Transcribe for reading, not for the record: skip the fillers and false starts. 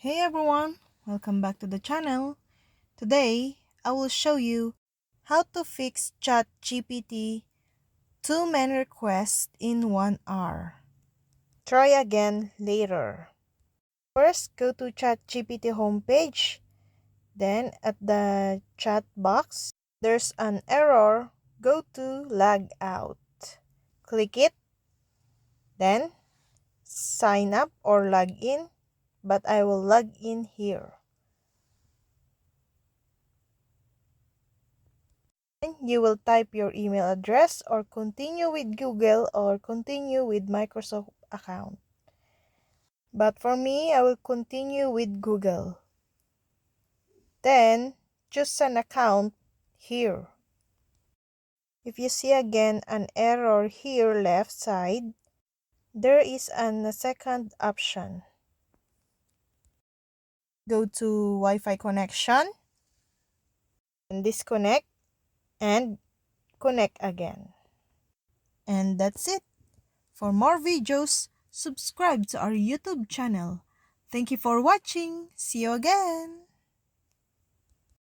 Hey everyone, welcome back to the channel. Today, I will show you how to fix Chatgpt too many requests in 1 hour. Try again later. First, go to Chatgpt homepage. Then, at the chat box, there's an error. Go to log out. Click it. Then, sign up or log in. But I will log in here. You will type your email address or continue with Google or continue with Microsoft account. But for me, I will continue with Google. Then, choose an account here. If you see again an error here left side, there is a second option. Go to Wi-Fi connection and disconnect and connect again. And that's it. For more videos, subscribe to our YouTube channel. Thank you for watching. See you again.